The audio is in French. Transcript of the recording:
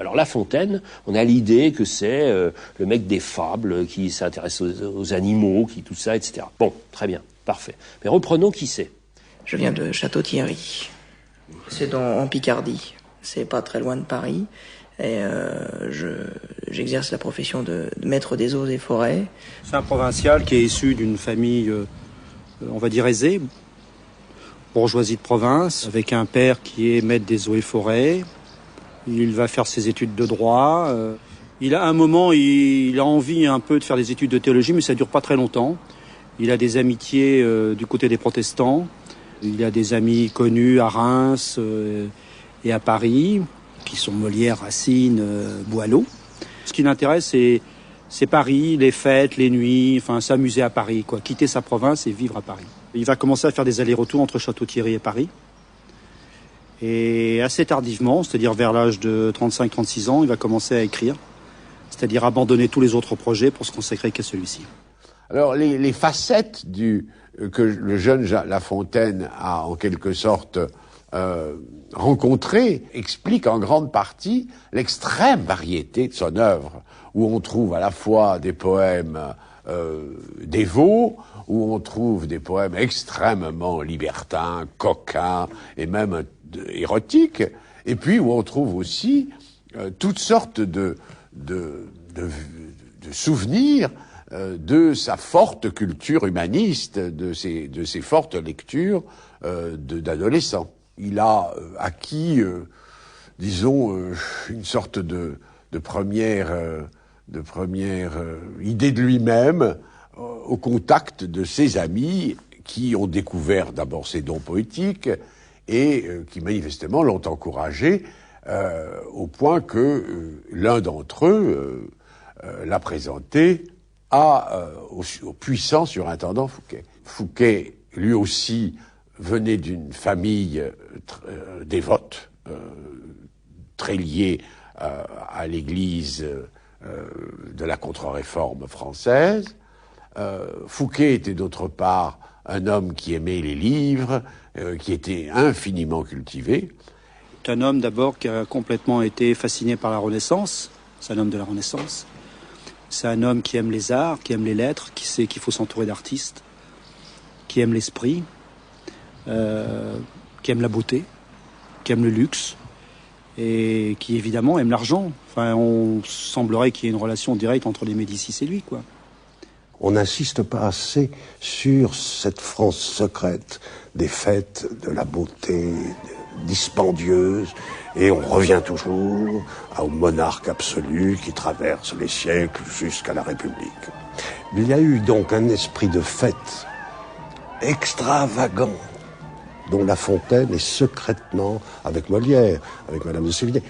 Alors La Fontaine, on a l'idée que c'est le mec des fables, qui s'intéresse aux animaux, qui tout ça, etc. Bon, très bien, parfait. Mais reprenons qui c'est. Je viens de Château-Thierry. C'est en Picardie. C'est pas très loin de Paris. Et j'exerce la profession de maître des eaux et forêts. C'est un provincial qui est issu d'une famille, on va dire aisée, bourgeoisie de province, avec un père qui est maître des eaux et forêts. Il va faire ses études de droit. Il a envie un peu de faire des études de théologie, mais ça dure pas très longtemps. Il a des amitiés du côté des protestants. Il a des amis connus à Reims et à Paris, qui sont Molière, Racine, Boileau. Ce qui l'intéresse, c'est Paris, les fêtes, les nuits, enfin s'amuser à Paris, quoi, quitter sa province et vivre à Paris. Il va commencer à faire des allers-retours entre Château-Thierry et Paris. Et assez tardivement, c'est-à-dire vers l'âge de 35-36 ans, il va commencer à écrire, c'est-à-dire abandonner tous les autres projets pour se consacrer qu'à celui-ci. Alors les facettes que le jeune La Fontaine a en quelque sorte rencontré expliquent en grande partie l'extrême variété de son œuvre, où on trouve à la fois des poèmes dévots, où on trouve des poèmes extrêmement libertins, coquins et même érotiques, et puis où on trouve aussi toutes sortes de souvenirs de sa forte culture humaniste, de ses fortes lectures d'adolescent. Il a acquis, disons, une sorte de première idée de lui-même au contact de ses amis qui ont découvert d'abord ses dons poétiques et qui manifestement l'ont encouragé au point que l'un d'entre eux l'a présenté au puissant surintendant Fouquet. Fouquet, lui aussi, venait d'une famille dévote, très liée à l'Église de la Contre-Réforme française. Fouquet était d'autre part un homme qui aimait les livres, qui était infiniment cultivé. C'est un homme d'abord qui a complètement été fasciné par la Renaissance. C'est un homme de la Renaissance. C'est un homme qui aime les arts, qui aime les lettres, qui sait qu'il faut s'entourer d'artistes, qui aime l'esprit, qui aime la beauté, qui aime le luxe et qui évidemment aime l'argent. Enfin, on semblerait qu'il y ait une relation directe entre les Médicis et lui, quoi. On n'insiste pas assez sur cette France secrète des fêtes, de la beauté dispendieuse, et on revient toujours au monarque absolu qui traverse les siècles jusqu'à la République. Il y a eu donc un esprit de fête extravagant dont La Fontaine est secrètement, avec Molière, avec Madame de Sévigné,